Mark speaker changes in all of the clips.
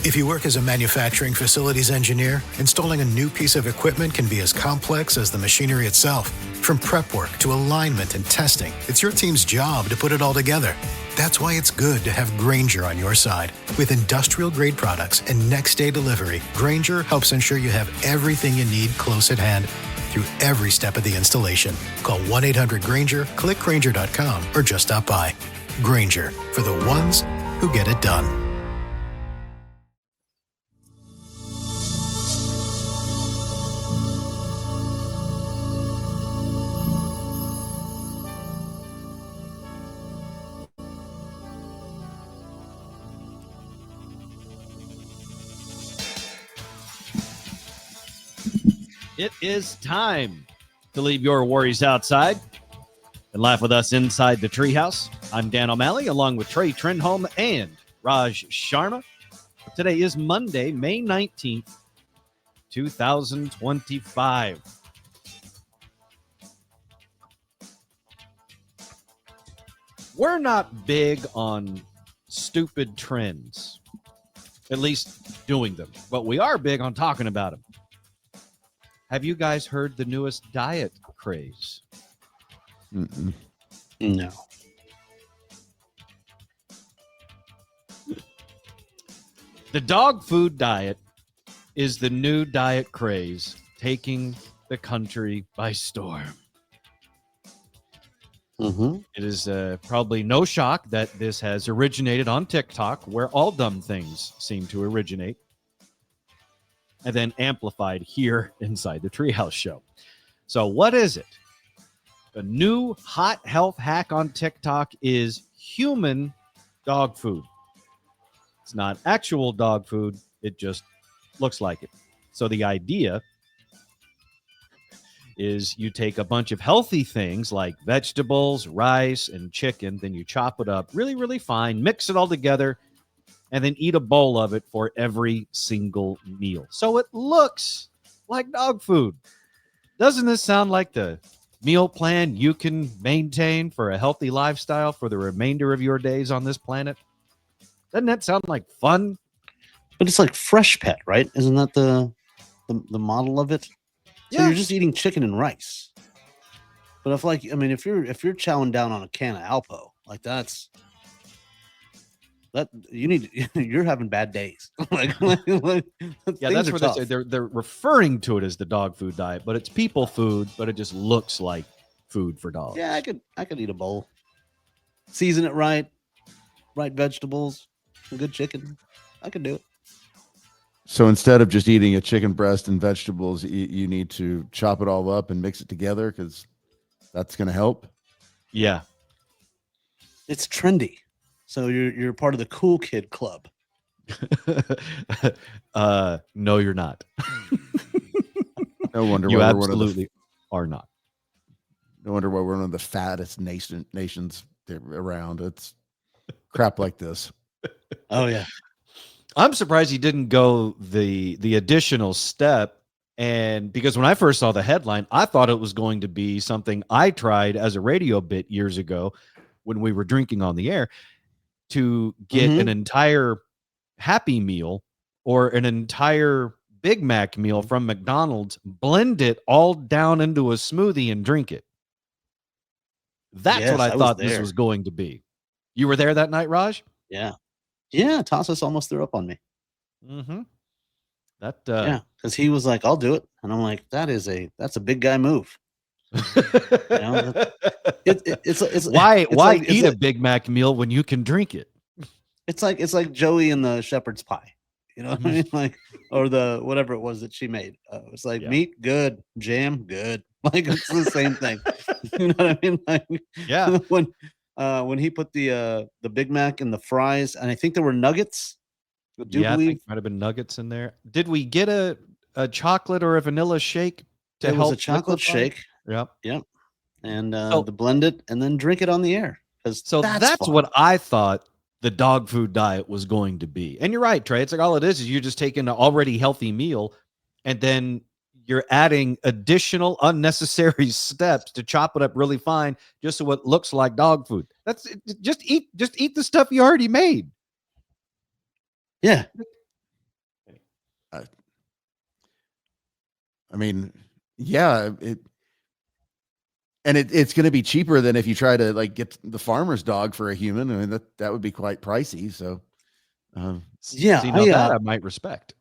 Speaker 1: If you work as a manufacturing facilities engineer, installing a new piece of equipment can be as complex as the machinery itself. From prep work to alignment and testing, it's your team's job to put it all together. That's why it's good to have Grainger on your side. With industrial-grade products and next-day delivery, Grainger helps ensure you have everything you need close at hand through every step of the installation. Call 1-800-GRAINGER, click Grainger.com, or just stop by. Grainger, for the ones who get it done.
Speaker 2: It is time to leave your worries outside and laugh with us inside the Treehouse. I'm Dan O'Malley, along with Trey Trenholm and Raj Sharma. Today is Monday, May 19th, 2025. We're not big on stupid trends, at least doing them, but we are big on talking about them. Have you guys heard the newest diet craze?
Speaker 3: Mm-mm.
Speaker 4: No.
Speaker 2: The dog food diet is the new diet craze taking the country by storm.
Speaker 4: Mm-hmm.
Speaker 2: It is probably no shock that this has originated on TikTok, where all dumb things seem to originate, and then amplified here inside the Treehouse show. So what is it? The new hot health hack on TikTok is human dog food. It's not actual dog food. It just looks like it. So the idea is you take a bunch of healthy things like vegetables, rice, and chicken, then you chop it up really, really fine, mix it all together, and then eat a bowl of it for every single meal. So it looks like dog food. Doesn't this sound like the meal plan you can maintain for a healthy lifestyle for the remainder of your days on this planet? Doesn't that sound like fun?
Speaker 4: But it's like Fresh Pet, right? Isn't that the model of it? So
Speaker 2: Yeah.
Speaker 4: you're just eating chicken and rice. But if you're chowing down on a can of Alpo, like that you're having bad days.
Speaker 2: Yeah, that's what they say. They're referring to it as the dog food diet, but it's people food, but it just looks like food for dogs.
Speaker 4: Yeah, I could eat a bowl. Season it right vegetables, some good chicken. I could do it.
Speaker 3: So instead of just eating a chicken breast and vegetables, you need to chop it all up and mix it together because that's going to help.
Speaker 2: Yeah.
Speaker 4: It's trendy. So you're part of the cool kid club.
Speaker 2: No, you're not.
Speaker 3: No wonder
Speaker 2: You
Speaker 3: why
Speaker 2: absolutely are not.
Speaker 3: No wonder why we're one of the fattest nations around. It's crap like this.
Speaker 4: Oh yeah.
Speaker 2: I'm surprised he didn't go the additional step. And because when I first saw the headline, I thought it was going to be something I tried as a radio bit years ago when we were drinking on the air, to get an entire Happy Meal or an entire Big Mac meal from McDonald's, blend it all down into a smoothie and drink it. That's what I thought this was going to be. You were there that night, Raj?
Speaker 4: Yeah. Yeah, Tassos almost threw up on me.
Speaker 2: Mm-hmm.
Speaker 4: Yeah, because he was like, "I'll do it," and I'm like, "That's a big guy move." It's
Speaker 2: why eat a Big Mac meal when you can drink it?
Speaker 4: It's like Joey and the shepherd's pie, you know what I mean? Like, or the whatever it was that she made. It's like meat good, jam good. Like it's the same thing. You know what I mean? Like,
Speaker 2: yeah.
Speaker 4: When he put the Big Mac and the fries, and I think there were nuggets.
Speaker 2: I think might have been nuggets in there. Did we get a chocolate or a vanilla shake to help?
Speaker 4: It was a chocolate shake.
Speaker 2: Yep.
Speaker 4: And the blend it and then drink it on the air.
Speaker 2: So that's what I thought the dog food diet was going to be. And you're right, Trey. It's like all it is you're just taking an already healthy meal and then you're adding additional unnecessary steps to chop it up really fine just so it looks like dog food. That's just eat the stuff you already made.
Speaker 4: Yeah.
Speaker 3: I mean, yeah, it's going to be cheaper than if you try to like get the farmer's dog for a human. I mean, that would be quite pricey. So,
Speaker 4: Yeah,
Speaker 2: See, now that I might respect.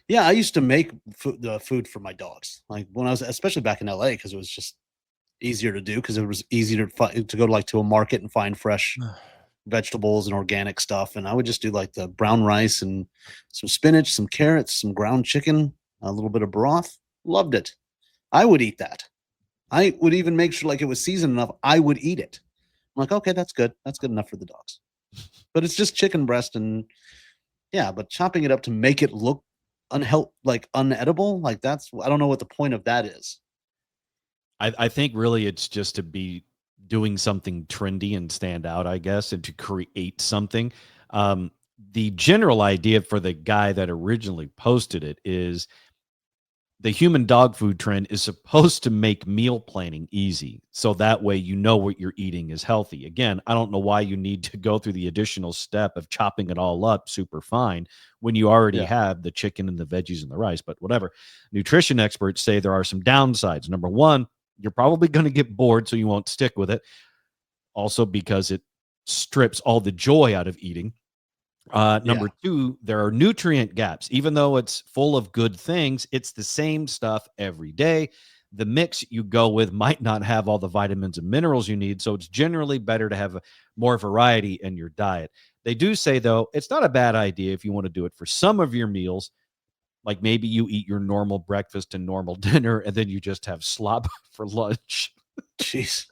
Speaker 4: yeah, I used to make food for my dogs, like when I was, especially back in LA, because it was just easier to do because it was easier to go to a market and find fresh vegetables and organic stuff. And I would just do like the brown rice and some spinach, some carrots, some ground chicken, a little bit of broth. Loved it. I would eat that. I would even make sure like it was seasoned enough. I would eat it. I'm like, okay, that's good. That's good enough for the dogs. But it's just chicken breast and yeah, but chopping it up to make it look unedible, like that's, I don't know what the point of that is.
Speaker 2: I think really it's just to be doing something trendy and stand out, I guess, and to create something. The general idea for the guy that originally posted it is the human dog food trend is supposed to make meal planning easy. So that way, you know what you're eating is healthy. Again, I don't know why you need to go through the additional step of chopping it all up super fine when you already have the chicken and the veggies and the rice, but whatever. Nutrition experts say there are some downsides. Number one, you're probably going to get bored, so you won't stick with it. Also, because it strips all the joy out of eating. Number two, there are nutrient gaps. Even though it's full of good things, it's the same stuff every day. The mix you go with might not have all the vitamins and minerals you need, so it's generally better to have more variety in your diet. They do say, though, it's not a bad idea if you want to do it for some of your meals. Like maybe you eat your normal breakfast and normal dinner, and then you just have slop for lunch.
Speaker 4: Jeez.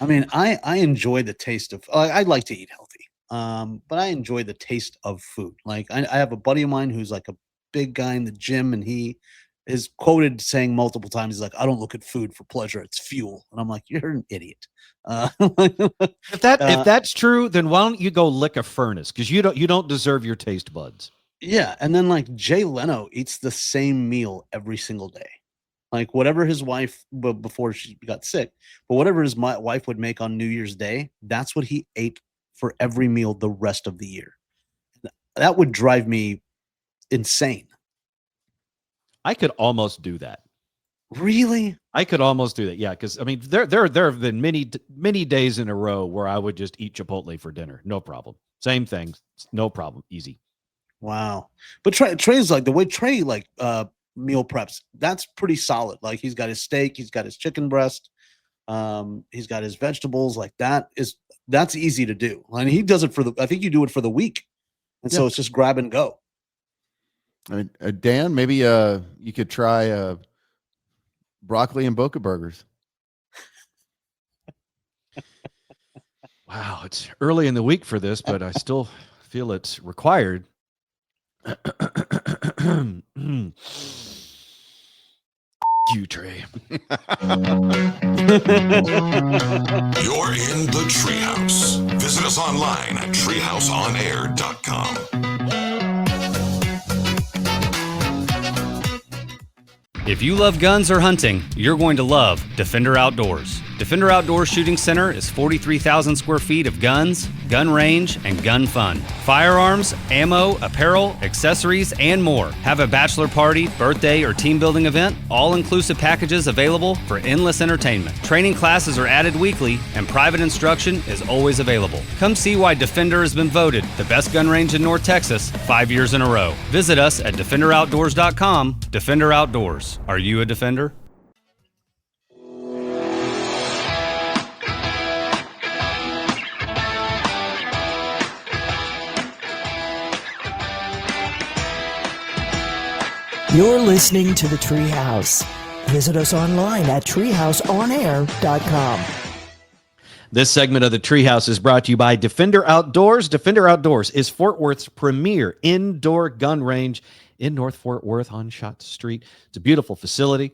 Speaker 4: I mean, I enjoy the taste of, I like to eat healthy. But I enjoy the taste of food. Like I have a buddy of mine who's like a big guy in the gym, and he is quoted saying multiple times, he's like, I don't look at food for pleasure, it's fuel. And I'm like, you're an idiot.
Speaker 2: If that's true, then why don't you go lick a furnace? Because you don't deserve your taste buds.
Speaker 4: Yeah, and then like Jay Leno eats the same meal every single day. Like whatever his wife, before she got sick, but whatever his wife would make on New Year's Day, that's what he ate for every meal the rest of the year. That would drive me insane.
Speaker 2: I could almost do that.
Speaker 4: Really?
Speaker 2: I could almost do that. Yeah, because I mean, there have been many days in a row where I would just eat Chipotle for dinner, no problem. Same thing, no problem, easy.
Speaker 4: Wow. But Trey's like the way Trey meal preps. That's pretty solid. Like he's got his steak, he's got his chicken breast, he's got his vegetables. Like that's easy to do. And he does it I think you do it for the week, and so it's just grab and go.
Speaker 3: I mean, Dan, maybe you could try broccoli and Boca burgers.
Speaker 2: Wow, it's early in the week for this, but I still feel it's required. You, Trey.
Speaker 5: You're in the Treehouse. Visit us online at treehouseonair.com.
Speaker 6: If you love guns or hunting, you're going to love Defender Outdoors. Defender Outdoors Shooting Center is 43,000 square feet of guns, gun range, and gun fun. Firearms, ammo, apparel, accessories, and more. Have a bachelor party, birthday, or team building event? All-inclusive packages available for endless entertainment. Training classes are added weekly, and private instruction is always available. Come see why Defender has been voted the best gun range in North Texas 5 years in a row. Visit us at defenderoutdoors.com. Defender Outdoors. Are you a defender?
Speaker 7: You're listening to the Treehouse. Visit us online at treehouseonair.com.
Speaker 2: This segment of the Treehouse is brought to you by Defender Outdoors. Defender Outdoors is Fort Worth's premier indoor gun range in North Fort Worth on Schatz Street. It's a beautiful facility.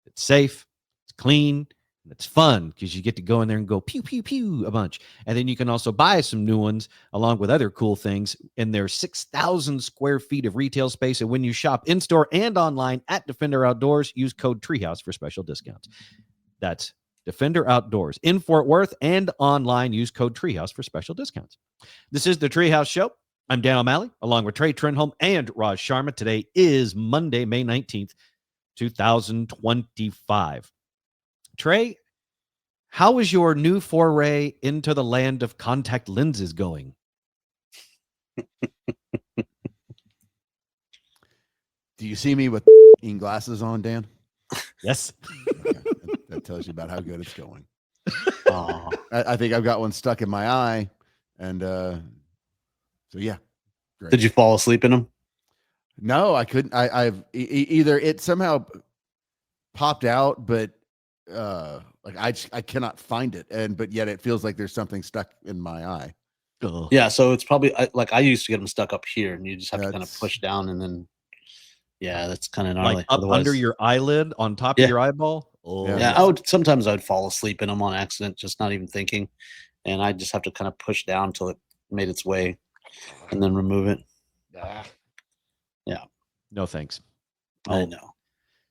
Speaker 2: It's safe. It's clean. And it's fun because you get to go in there and go pew, pew, pew a bunch. And then you can also buy some new ones along with other cool things in their 6,000 square feet of retail space. And when you shop in-store and online at Defender Outdoors, use code Treehouse for special discounts. That's Defender Outdoors in Fort Worth and online. Use code Treehouse for special discounts. This is the Treehouse Show. I'm Dan O'Malley along with Trey Trenholm and Raj Sharma. Today is Monday, May 19th, 2025. Trey, how is your new foray into the land of contact lenses going?
Speaker 3: Do you see me with glasses on, Dan?
Speaker 2: Yes.
Speaker 3: Okay. That tells you about how good it's going. I think I've got one stuck in my eye, and so yeah. Great.
Speaker 4: Did you fall asleep in them?
Speaker 3: No, I couldn't. I've either it somehow popped out, but like I cannot find it, but yet it feels like there's something stuck in my eye.
Speaker 2: Ugh.
Speaker 4: Yeah, so it's probably like I used to get them stuck up here, and you just have to kind of push down, and then that's kind of gnarly.
Speaker 2: Like up under your eyelid, on top of your eyeball. Oh,
Speaker 4: yeah. I would fall asleep in them on accident, just not even thinking, and I just have to kind of push down till it made its way, and then remove it. Yeah.
Speaker 2: No thanks.
Speaker 4: I know.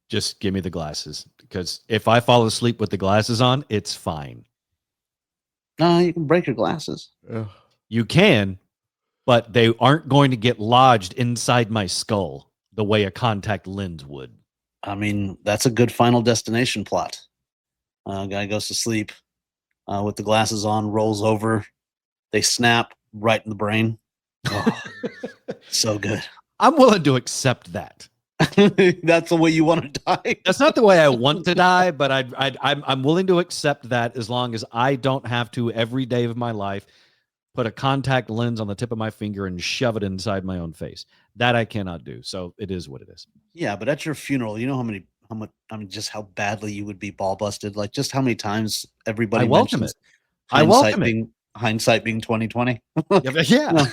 Speaker 2: Just give me the glasses, because if I fall asleep with the glasses on, it's fine.
Speaker 4: No, you can break your glasses.
Speaker 2: You can, but they aren't going to get lodged inside my skull the way a contact lens would.
Speaker 4: I mean, that's a good Final Destination plot. Guy goes to sleep with the glasses on, rolls over, they snap right in the brain. Oh, so good.
Speaker 2: I'm willing to accept that.
Speaker 4: That's the way you want to die.
Speaker 2: That's not the way I want to die, but I'm willing to accept that as long as I don't have to every day of my life put a contact lens on the tip of my finger and shove it inside my own face. That I cannot do. So it is what it is.
Speaker 4: Yeah, but at your funeral, you know how much, I mean, just how badly you would be ball busted. Like just how many times everybody
Speaker 2: I welcome it.
Speaker 4: Hindsight being 2020.
Speaker 2: Yeah.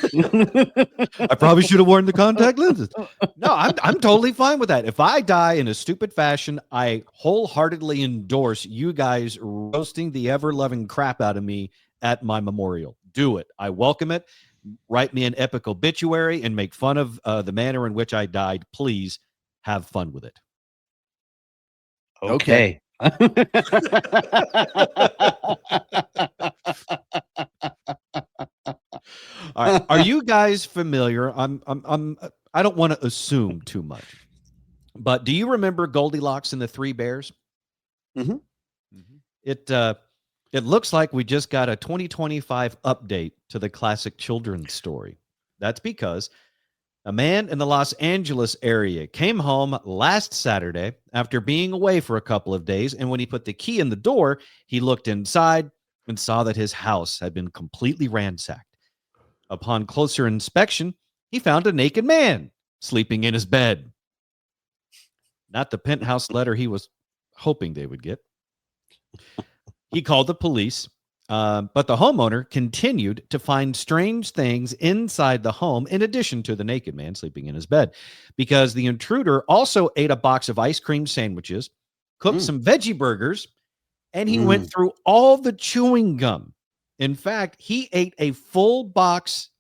Speaker 2: I probably should have worn the contact lenses. No, I'm totally fine with that. If I die in a stupid fashion, I wholeheartedly endorse you guys roasting the ever-loving crap out of me at my memorial. Do it. I welcome it. Write me an epic obituary and make fun of the manner in which I died. Please have fun with it.
Speaker 4: Okay.
Speaker 2: All right. Are you guys familiar? I don't want to assume too much, but do you remember Goldilocks and the Three Bears?
Speaker 4: Mm-hmm.
Speaker 2: It looks like we just got a 2025 update to the classic children's story. That's because a man in the Los Angeles area came home last Saturday after being away for a couple of days, and when he put the key in the door, he looked inside and saw that his house had been completely ransacked. Upon closer inspection, he found a naked man sleeping in his bed. Not the penthouse letter he was hoping they would get. He called the police, but the homeowner continued to find strange things inside the home in addition to the naked man sleeping in his bed, because the intruder also ate a box of ice cream sandwiches, cooked some veggie burgers, and he went through all the chewing gum. In fact, he ate a full box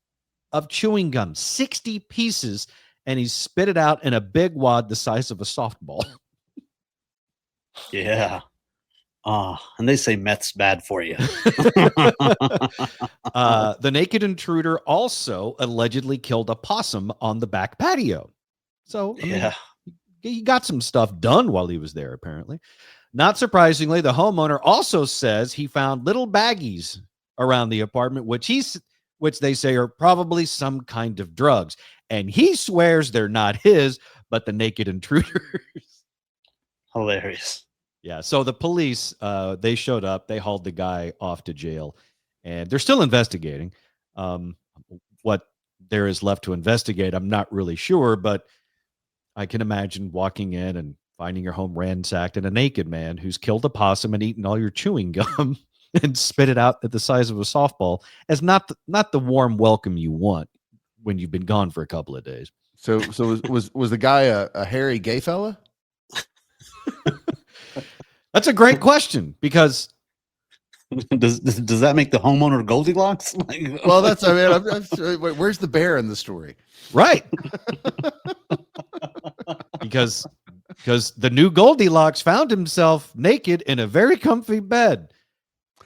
Speaker 2: of chewing gum, 60 pieces, and he spit it out in a big wad the size of a softball.
Speaker 4: Yeah. And they say meth's bad for you.
Speaker 2: The naked intruder also allegedly killed a possum on the back patio. So he got some stuff done while he was there, apparently. Not surprisingly, the homeowner also says he found little baggies around the apartment, which they say are probably some kind of drugs. And he swears they're not his, but the naked intruder's.
Speaker 4: Hilarious.
Speaker 2: Yeah, so the police, they showed up. They hauled the guy off to jail, and they're still investigating. What there is left to investigate, I'm not really sure, but I can imagine walking in and finding your home ransacked and a naked man who's killed a possum and eaten all your chewing gum and spit it out at the size of a softball as not the warm welcome you want when you've been gone for a couple of days.
Speaker 3: So was the guy a hairy gay fella?
Speaker 2: That's a great question, because
Speaker 4: does that make the homeowner Goldilocks?
Speaker 3: Well, that's, I mean, where's the bear in the story?
Speaker 2: Right. because the new Goldilocks found himself naked in a very comfy bed.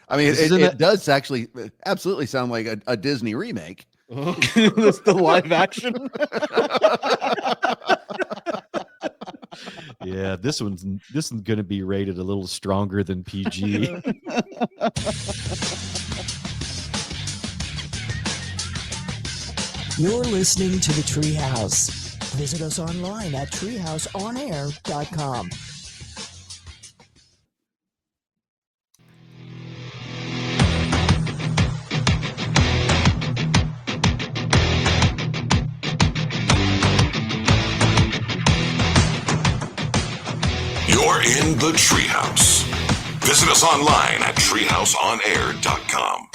Speaker 3: I mean, it does actually absolutely sound like a Disney remake.
Speaker 4: That's the live action.
Speaker 2: Yeah. Yeah, this is going to be rated a little stronger than PG.
Speaker 7: You're listening to the Treehouse. Visit us online at treehouseonair.com.
Speaker 5: You're in the Treehouse. Visit us online at treehouseonair.com.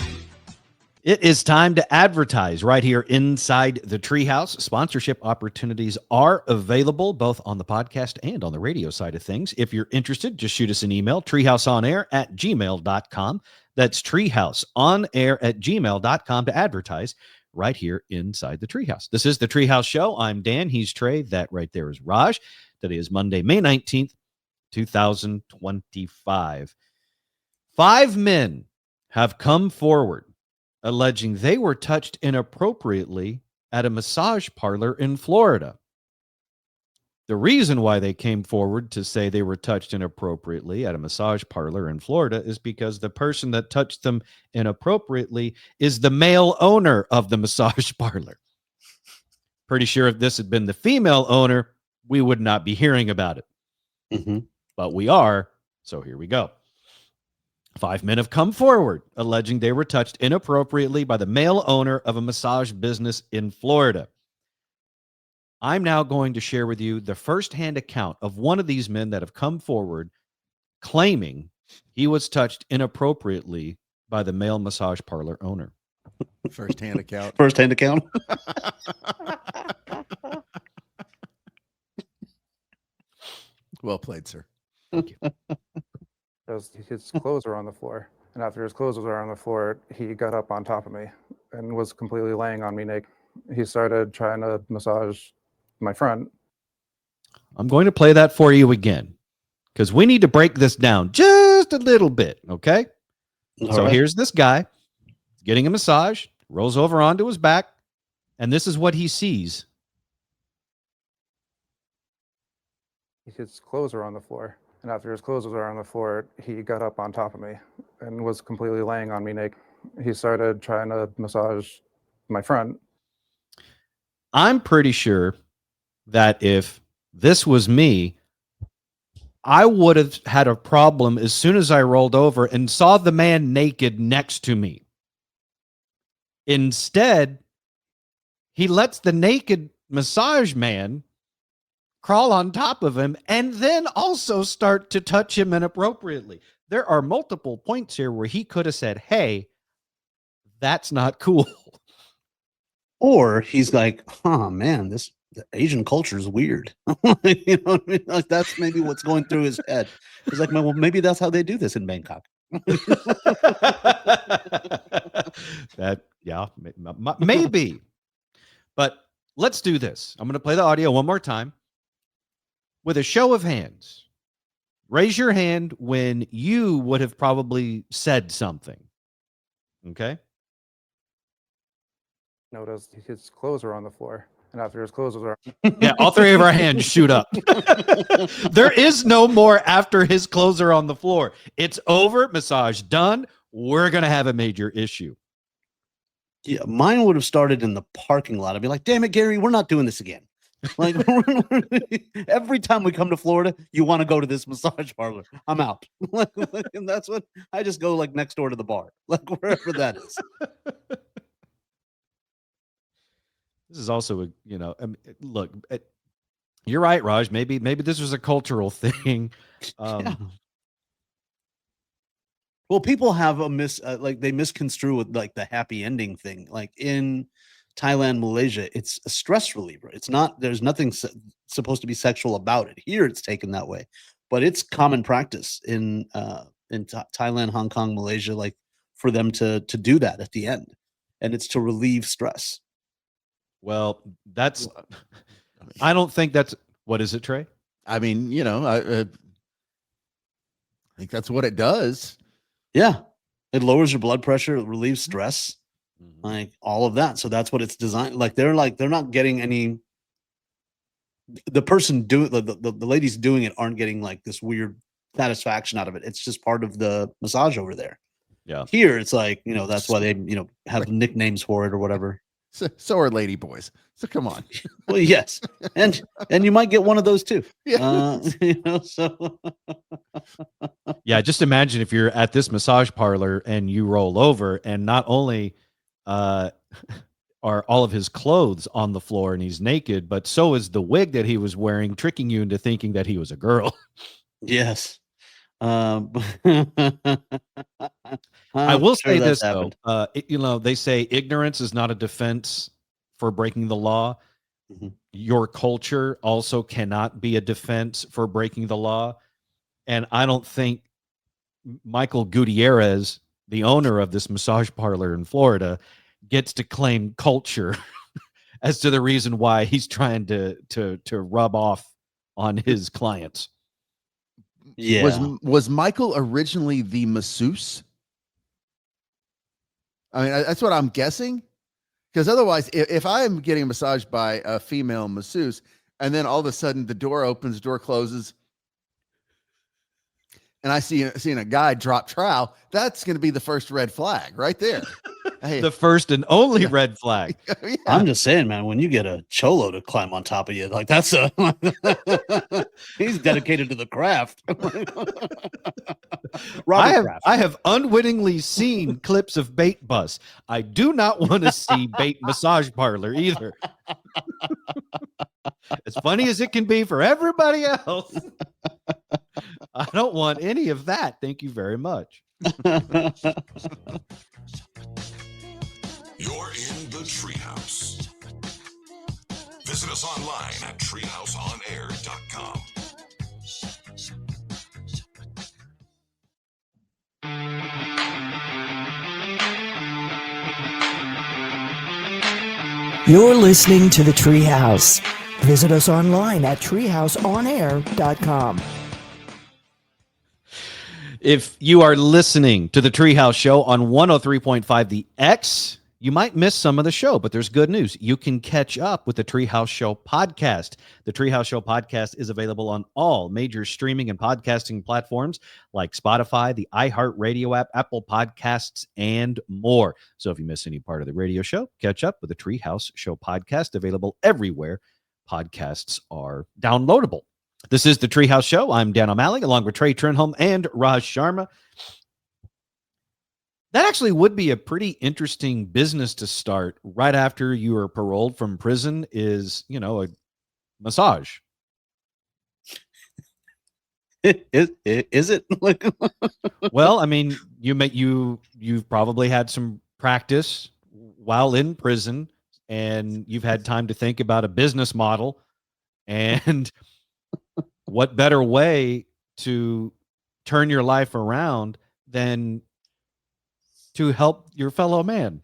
Speaker 2: It is time to advertise right here inside the Treehouse. Sponsorship opportunities are available both on the podcast and on the radio side of things. If you're interested, just shoot us an email, treehouseonair@gmail.com. That's treehouseonair@gmail.com to advertise right here inside the Treehouse. This is the Treehouse Show. I'm Dan. He's Trey. That right there is Raj. Today is Monday, May 19th, 2025. 5 men have come forward alleging they were touched inappropriately at a massage parlor in Florida. The reason why they came forward to say they were touched inappropriately at a massage parlor in Florida is because the person that touched them inappropriately is the male owner of the massage parlor. Pretty sure if this had been the female owner, we would not be hearing about it.
Speaker 4: Mm-hmm.
Speaker 2: But we are, so here we go. 5 men have come forward alleging they were touched inappropriately by the male owner of a massage business in Florida. I'm now going to share with you the firsthand account of one of these men that have come forward claiming he was touched inappropriately by the male massage parlor owner.
Speaker 3: First-hand account.
Speaker 4: First-hand account.
Speaker 3: Well played, sir.
Speaker 2: Thank you.
Speaker 8: His clothes were on the floor, and after his clothes were on the floor, he got up on top of me and was completely laying on me naked. He started trying to massage my front.
Speaker 2: I'm going to play that for you again because we need to break this down just a little bit, okay? So here's this guy getting a massage, rolls over onto his back, and this is what he sees.
Speaker 8: His clothes were on the floor, and after his clothes were on the floor, he got up on top of me and was completely laying on me naked. He started trying to massage my front.
Speaker 2: I'm pretty sure that if this was me, I would have had a problem as soon as I rolled over and saw the man naked next to me. Instead, he lets the naked massage man crawl on top of him and then also start to touch him inappropriately. There are multiple points here where he could have said, hey, that's not cool.
Speaker 4: Or he's like, oh man, the Asian culture is weird. You know what I mean? Like that's maybe what's going through his head. He's like, well, maybe that's how they do this in Bangkok.
Speaker 2: Maybe. But let's do this. I'm going to play the audio one more time. With a show of hands, raise your hand when you would have probably said something. Okay?
Speaker 8: Noticed his clothes were on the floor, and after his clothes were
Speaker 2: Yeah, all three of our hands shoot up. There is no more after his clothes are on the floor. It's over, massage done. We're going to have a major issue.
Speaker 4: Yeah, mine would have started in the parking lot. I'd be like, damn it, Gary, we're not doing this again. Like every time we come to Florida, you want to go to this massage parlor. I'm out. And that's what I just go like next door to the bar, like wherever that is.
Speaker 2: This is also look, you're right, Raj. Maybe this was a cultural thing.
Speaker 4: Yeah. Well, people have they misconstrue with like the happy ending thing. Like in Thailand, Malaysia, it's a stress reliever. It's not, there's nothing supposed to be sexual about it. Here it's taken that way, but it's common practice in Thailand, Hong Kong, Malaysia, like for them to do that at the end. And it's to relieve stress.
Speaker 2: Well, I don't think that's, what is it, Trey?
Speaker 3: I mean, I think that's what it does.
Speaker 4: Yeah. It lowers your blood pressure, it relieves stress. Like all of that. So that's what it's designed. Like they're not getting any the person doing the ladies doing it aren't getting like this weird satisfaction out of it. It's just part of the massage over there.
Speaker 2: Yeah.
Speaker 4: Here it's like, that's why they, have nicknames for it or whatever.
Speaker 3: So are lady boys. So come on.
Speaker 4: Well, yes. And you might get one of those too.
Speaker 3: Yeah.
Speaker 4: So
Speaker 2: Yeah, just imagine if you're at this massage parlor and you roll over, and not only are all of his clothes on the floor and he's naked, but so is the wig that he was wearing, tricking you into thinking that he was a girl.
Speaker 4: yes.
Speaker 2: I will say this
Speaker 4: happened.
Speaker 2: though, they say ignorance is not a defense for breaking the law.
Speaker 4: Mhm.
Speaker 2: Your culture also cannot be a defense for breaking the law. And I don't think Michael Gutierrez, the owner of this massage parlor in Florida, gets to claim culture as to the reason why he's trying to rub off on his clients.
Speaker 4: Yeah.
Speaker 3: Was Michael originally the masseuse? I mean, that's what I'm guessing. Because otherwise, if I'm getting massaged by a female masseuse, and then all of a sudden the door opens, door closes, and I seeing a guy drop trowel, that's going to be the first red flag right there. Hey,
Speaker 2: The first and only red flag.
Speaker 3: yeah.
Speaker 4: I'm just saying, man, when you get a cholo to climb on top of you, like that's he's dedicated to the craft.
Speaker 2: I have unwittingly seen clips of Bait Bus. I do not want to see Bait Massage Parlor either. As funny as it can be for everybody else, I don't want any of that. Thank you very much.
Speaker 5: You're in the Treehouse. Visit us online at treehouseonair.com.
Speaker 7: You're listening to The Treehouse. Visit us online at treehouseonair.com.
Speaker 2: If you are listening to the Treehouse Show on 103.5 The X, you might miss some of the show, but there's good news. You can catch up with the Treehouse Show podcast. The Treehouse Show podcast is available on all major streaming and podcasting platforms like Spotify, the iHeartRadio app, Apple Podcasts, and more. So if you miss any part of the radio show, catch up with the Treehouse Show podcast, available everywhere podcasts are downloadable. This is the Treehouse Show. I'm Dan O'Malley, along with Trey Trenholm and Raj Sharma. That actually would be a pretty interesting business to start right after you are paroled from prison, is, a massage.
Speaker 4: Is it?
Speaker 2: Well, I mean, you've probably had some practice while in prison, and you've had time to think about a business model, and what better way to turn your life around than to help your fellow man.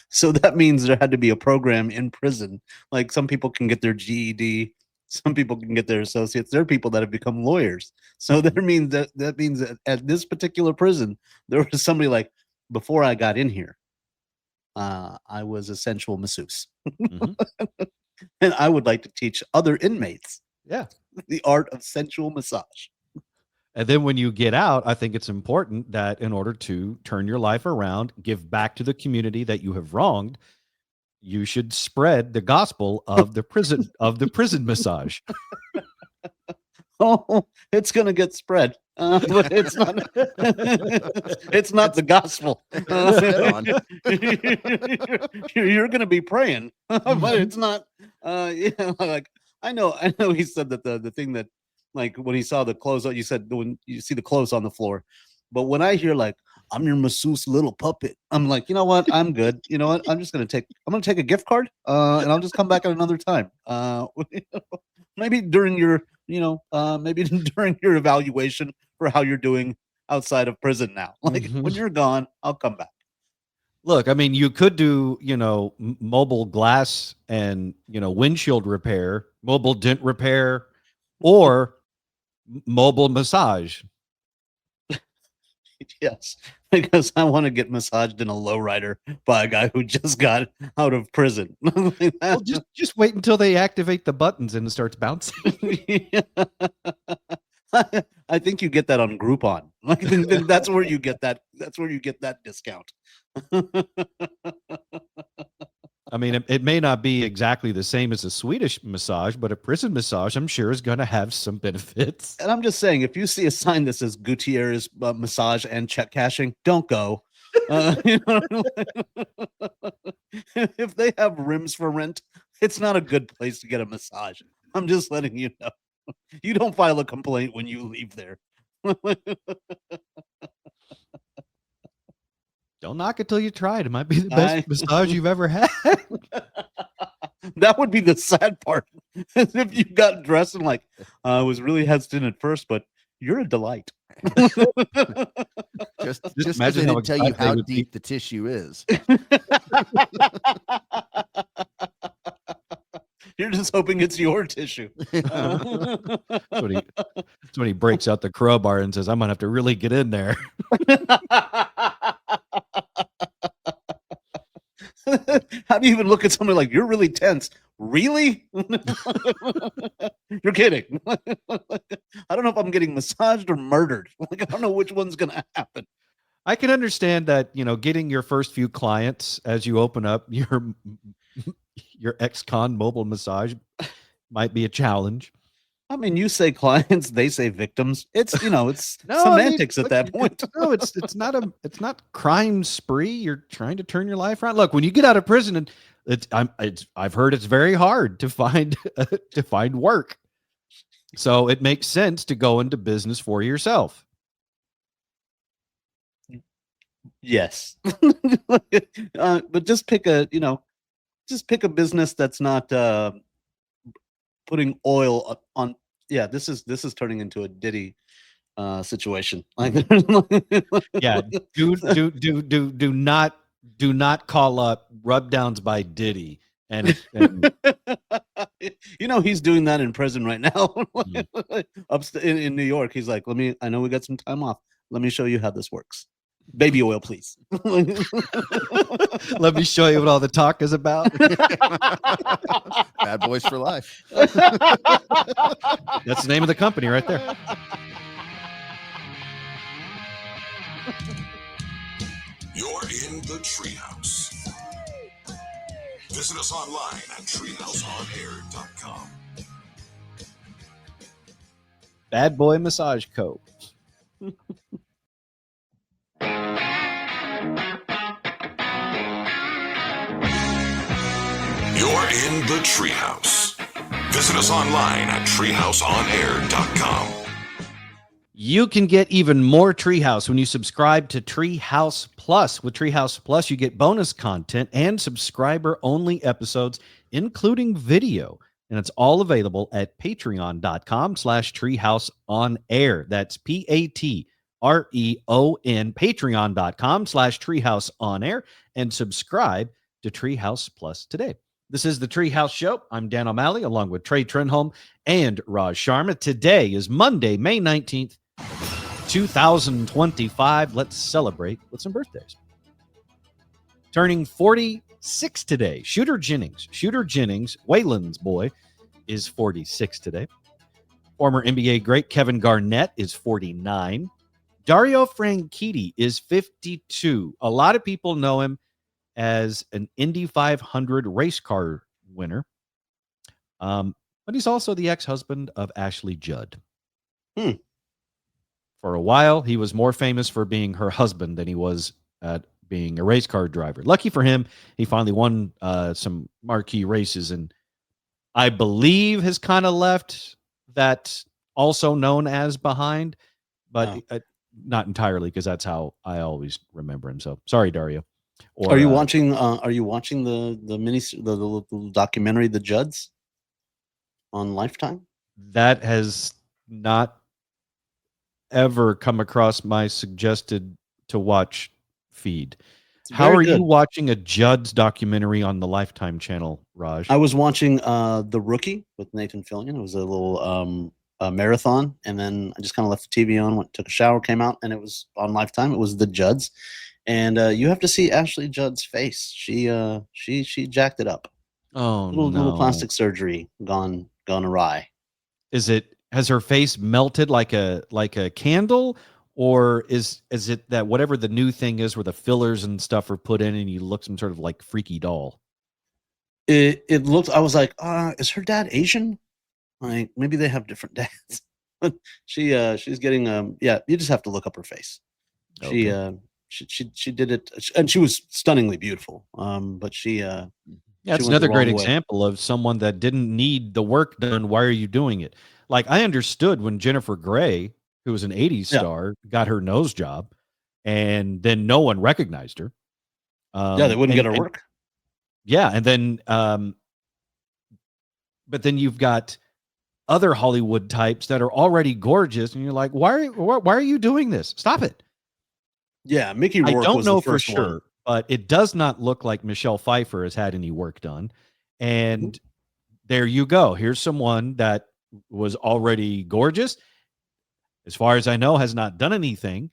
Speaker 4: So that means there had to be a program in prison. Like some people can get their GED, some people can get their associates. There are people that have become lawyers. So that means that means that at this particular prison, there was somebody like, before I got in here, I was a sensual masseuse.
Speaker 2: Mm-hmm.
Speaker 4: And I would like to teach other inmates the art of sensual massage.
Speaker 2: And then when you get out, I think it's important that in order to turn your life around, give back to the community that you have wronged, you should spread the gospel of the prison massage.
Speaker 4: Oh, it's gonna get spread, but it's not. It's not the gospel. You're gonna be praying, but it's not. Like I know. He said that the thing that, like, when he saw the clothes, you said when you see the clothes on the floor, but when I hear like, I'm your masseuse little puppet, I'm like, you know what? I'm good. You know what? I'm gonna take a gift card, and I'll just come back at another time. Maybe during your, maybe during your evaluation for how you're doing outside of prison now. Like when you're gone, I'll come back.
Speaker 2: Look, I mean, you could do, mobile glass and, windshield repair, mobile dent repair, or mobile massage.
Speaker 4: Yes, because I want to get massaged in a lowrider by a guy who just got out of prison.
Speaker 2: Well, just wait until they activate the buttons and it starts bouncing.
Speaker 4: I think you get that on Groupon. Like that's where you get that. That's where you get that discount.
Speaker 2: I mean, it may not be exactly the same as a Swedish massage, but a prison massage, I'm sure, is going to have some benefits.
Speaker 4: And I'm just saying, if you see a sign that says Gutierrez massage and check cashing, don't go. You know, if they have rims for rent, it's not a good place to get a massage. I'm just letting you know. You don't file a complaint when you leave there.
Speaker 2: Don't knock it till you try it. It might be the best massage you've ever had.
Speaker 4: That would be the sad part. If you got dressed and like, I was really hesitant at first, but you're a delight.
Speaker 3: just
Speaker 2: imagine how
Speaker 3: tell you
Speaker 2: excited they
Speaker 3: how
Speaker 2: would
Speaker 3: deep the tissue is.
Speaker 4: You're just hoping it's your tissue.
Speaker 2: That's when he breaks out the crowbar and says, I'm going to have to really get in there.
Speaker 4: How do you even look at somebody like, you're really tense? Really? You're kidding. I don't know if I'm getting massaged or murdered. Like, I don't know which one's going to happen.
Speaker 2: I can understand that, getting your first few clients as you open up your ex-con mobile massage might be a challenge.
Speaker 4: I mean, you say clients, they say victims. It's it's semantics at that point.
Speaker 2: No, it's not crime spree. You're trying to turn your life around. Look, when you get out of prison, and I've heard it's very hard to find work. So it makes sense to go into business for yourself.
Speaker 4: Yes, but just pick a business that's not putting oil on. Yeah, this is turning into a Diddy situation. Like,
Speaker 2: yeah, do not call up rub downs by Diddy and
Speaker 4: he's doing that in prison right now. in New York. He's like, I know we got some time off. Let me show you how this works. Baby oil, please.
Speaker 2: Let me show you what all the talk is about.
Speaker 3: Bad Boys for Life.
Speaker 2: That's the name of the company right there.
Speaker 5: You're in the Treehouse. Visit us online at treehouseonair.com.
Speaker 2: Bad Boy Massage Co.
Speaker 5: You're in the Treehouse. Visit us online at treehouseonair.com.
Speaker 2: You can get even more Treehouse when you subscribe to Treehouse Plus. With Treehouse Plus, you get bonus content and subscriber-only episodes, including video. And it's all available at patreon.com/treehouseonair. That's Patreon, patreon.com/treehouseonair, and subscribe to Treehouse Plus today. This is the Treehouse Show. I'm Dan O'Malley, along with Trey Trenholm and Raj Sharma. Today is Monday, May 19th, 2025. Let's celebrate with some birthdays. Turning 46 today, Shooter Jennings. Shooter Jennings, Waylon's boy, is 46 today. Former NBA great Kevin Garnett is 49. Dario Franchitti is 52. A lot of people know him as an Indy 500 race car winner. But he's also the ex-husband of Ashley Judd. For a while, he was more famous for being her husband than he was at being a race car driver. Lucky for him, he finally won some marquee races, and I believe has kind of left that also known as behind, but not entirely, because that's how I always remember him. So sorry, Dario. Or,
Speaker 4: are you watching the documentary The Judds on Lifetime?
Speaker 2: That has not ever come across my suggested to watch feed. How are you watching a Judds documentary on the Lifetime channel, Raj?
Speaker 4: I was watching The Rookie with Nathan Fillion. It was a little marathon, and then I just kind of left the TV on, took a shower, came out, and it was on Lifetime. It was the Judds, and you have to see Ashley Judd's face. She jacked it up.
Speaker 2: Oh,
Speaker 4: little plastic surgery gone awry.
Speaker 2: Has her face melted like a candle, or is it that whatever the new thing is where the fillers and stuff are put in and you look some sort of like freaky doll?
Speaker 4: It looked, I was like, is her dad Asian? Like maybe they have different dads. She's getting you just have to look up her face. Okay. She did it, and she was stunningly beautiful. But
Speaker 2: it's another great example of someone that didn't need the work done. Why are you doing it? Like, I understood when Jennifer Grey, who was an 80s star, got her nose job, and then no one recognized her.
Speaker 4: They wouldn't get her work.
Speaker 2: Yeah, and then but then you've got other Hollywood types that are already gorgeous, and you're like, why are you doing this? Stop it.
Speaker 4: Yeah, Mickey Rourke. I don't know for sure,
Speaker 2: but it does not look like Michelle Pfeiffer has had any work done. And there you go. Here's someone that was already gorgeous. As far as I know, has not done anything.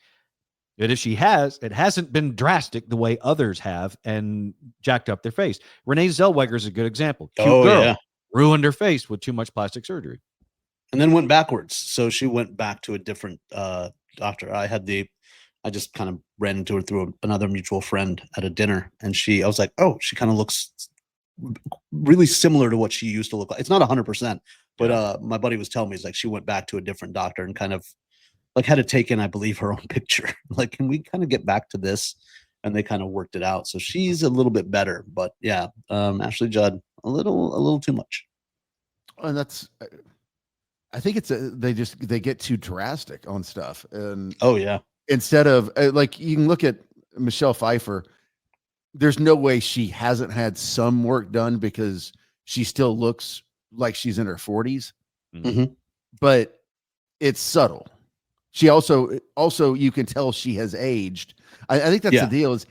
Speaker 2: But if she has, it hasn't been drastic the way others have and jacked up their face. Renee Zellweger is a good example. Cute girl, ruined her face with too much plastic surgery.
Speaker 4: And then went backwards. So she went back to a different doctor. I just kind of ran into her through another mutual friend at a dinner. And I was like, oh, she kind of looks really similar to what she used to look like. It's not 100%, but my buddy was telling me, it's like she went back to a different doctor and kind of like had to take in, I believe, her own picture. Like, can we kind of get back to this? And they kind of worked it out. So she's a little bit better, but Ashley Judd, a little too much.
Speaker 3: And I think they get too drastic on stuff. And instead of like, you can look at Michelle Pfeiffer, there's no way she hasn't had some work done because she still looks like she's in her 40s, but it's subtle. She also you can tell she has aged. I think that's the deal, is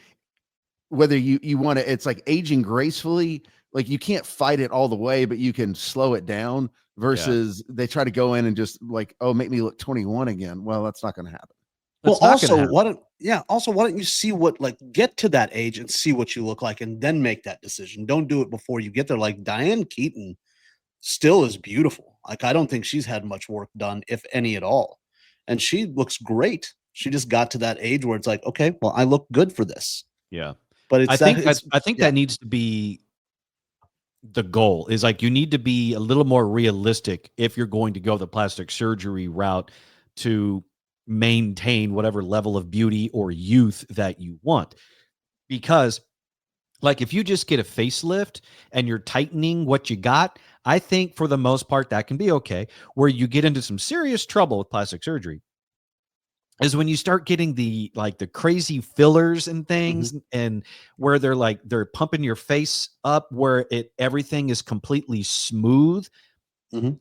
Speaker 3: whether you want to, it's like aging gracefully. Like, you can't fight it all the way, but you can slow it down versus they try to go in and just like, oh, make me look 21 again. Well, that's not going to happen.
Speaker 4: Well, also, why don't you see get to that age and see what you look like and then make that decision. Don't do it before you get there. Like, Diane Keaton still is beautiful. Like, I don't think she's had much work done, if any at all. And she looks great. She just got to that age where it's like, okay, well, I look good for this.
Speaker 2: Yeah.
Speaker 4: But
Speaker 2: I think that needs to be the goal, is like, you need to be a little more realistic if you're going to go the plastic surgery route to maintain whatever level of beauty or youth that you want. Because like, if you just get a facelift and you're tightening what you got, I think for the most part that can be okay. Where you get into some serious trouble with plastic surgery is when you start getting the crazy fillers and things, and where they're pumping your face up where everything is completely smooth.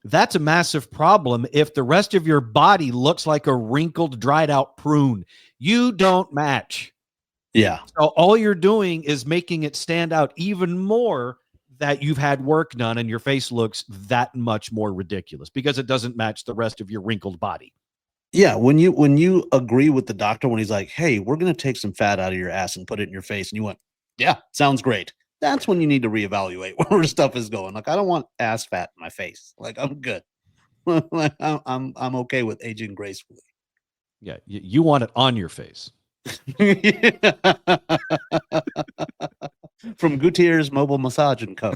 Speaker 2: That's a massive problem if the rest of your body looks like a wrinkled, dried out prune. You don't match.
Speaker 4: Yeah.
Speaker 2: So all you're doing is making it stand out even more that you've had work done, and your face looks that much more ridiculous because it doesn't match the rest of your wrinkled body.
Speaker 4: Yeah. When you agree with the doctor, when he's like, hey, we're going to take some fat out of your ass and put it in your face, and you went, yeah, sounds great. That's when you need to reevaluate where stuff is going. Like, I don't want ass fat in my face. Like, I'm good. Like, I'm okay with aging gracefully.
Speaker 2: Yeah, you want it on your face.
Speaker 4: From Gutierrez Mobile Massage and Co.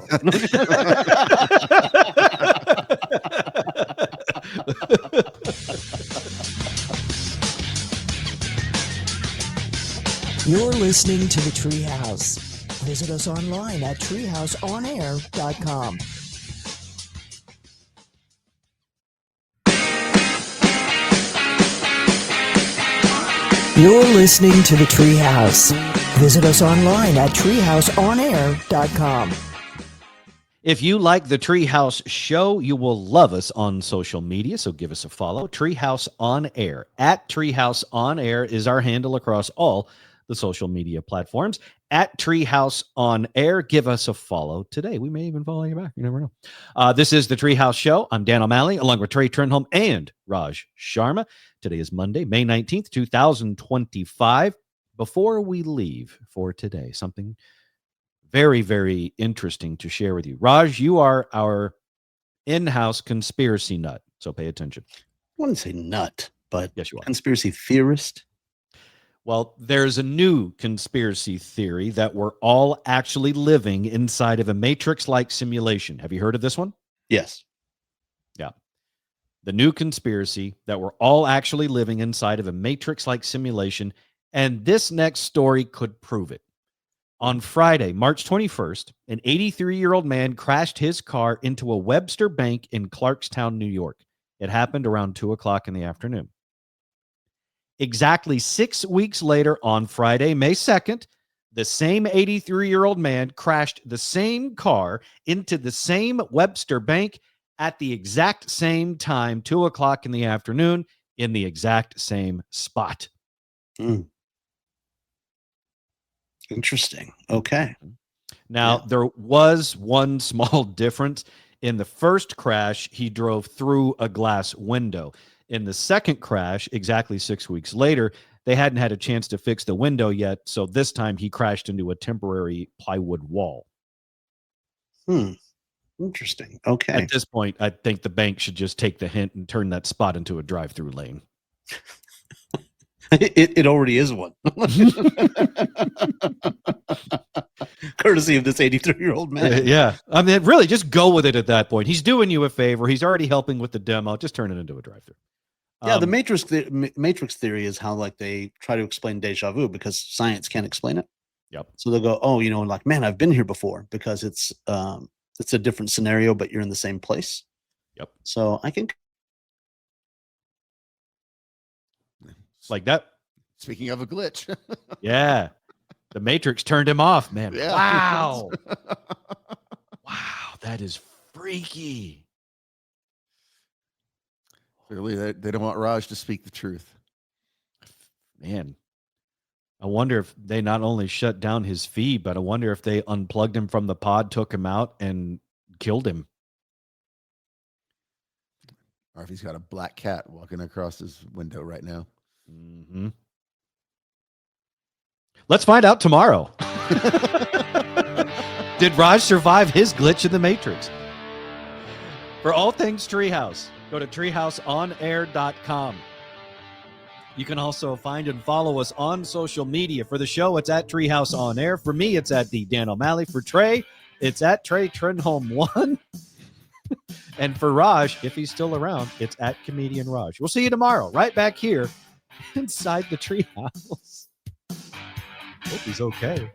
Speaker 7: You're listening to the Treehouse. Visit us online at treehouseonair.com. You're listening to the Treehouse. Visit us online at treehouseonair.com.
Speaker 2: If you like the Treehouse show, you will love us on social media, so give us a follow. Treehouse on Air. At Treehouse on Air is our handle across all the social media platforms at Treehouse on Air. Give us a follow today. We may even follow you back. You never know. This is the Treehouse Show. I'm Dan O'Malley, along with Trey Trenholm and Raj Sharma. Today is Monday, May 19th, 2025. Before we leave for today, something very, very interesting to share with you. Raj, you are our in-house conspiracy nut, so pay attention.
Speaker 4: I wouldn't say nut, but
Speaker 2: yes, you are.
Speaker 4: Conspiracy theorist.
Speaker 2: Well, there's a new conspiracy theory that we're all actually living inside of a Matrix-like simulation. Have you heard of this one?
Speaker 4: Yes.
Speaker 2: Yeah. The new conspiracy that we're all actually living inside of a Matrix-like simulation, and this next story could prove it. On Friday, March 21st, an 83-year-old man crashed his car into a Webster Bank in Clarkstown, New York. It happened around 2 o'clock in the afternoon. Exactly 6 weeks later, on Friday, May 2nd, the same 83-year-old man crashed the same car into the same Webster Bank at the exact same time, 2 o'clock in the afternoon, in the exact same spot.
Speaker 4: Interesting. Okay.
Speaker 2: Now, there was one small difference. In the first crash, he drove through a glass window. In the second crash, exactly 6 weeks later, they hadn't had a chance to fix the window yet, so this time he crashed into a temporary plywood wall.
Speaker 4: Interesting. Okay.
Speaker 2: At this point, I think the bank should just take the hint and turn that spot into a drive-through lane.
Speaker 4: It already is one. Courtesy of this 83-year-old man.
Speaker 2: Yeah. I mean, really, just go with it at that point. He's doing you a favor. He's already helping with the demo. Just turn it into a drive-through.
Speaker 4: Yeah, the Matrix theory is how like they try to explain deja vu because science can't explain it.
Speaker 2: Yep.
Speaker 4: So they'll go, oh, like, man, I've been here before because it's a different scenario, but you're in the same place.
Speaker 2: Yep.
Speaker 4: So I can.
Speaker 2: Like that.
Speaker 3: Speaking of a glitch.
Speaker 2: Yeah. The Matrix turned him off, man.
Speaker 3: Yeah.
Speaker 2: Wow. Wow. That is freaky.
Speaker 3: Clearly, they don't want Raj to speak the truth.
Speaker 2: Man. I wonder if they not only shut down his feed, but I wonder if they unplugged him from the pod, took him out, and killed him.
Speaker 3: Or if he's got a black cat walking across his window right now.
Speaker 2: Mm-hmm. Let's find out tomorrow. Did Raj survive his glitch in the Matrix? For all things Treehouse, go to treehouseonair.com. You can also find and follow us on social media. For the show, it's at Treehouse On Air. For me, it's at the Dan O'Malley. For Trey, it's at Trey Trenholm 1. And for Raj, if he's still around, it's at Comedian Raj. We'll see you tomorrow, right back here inside the Treehouse. Hope he's okay.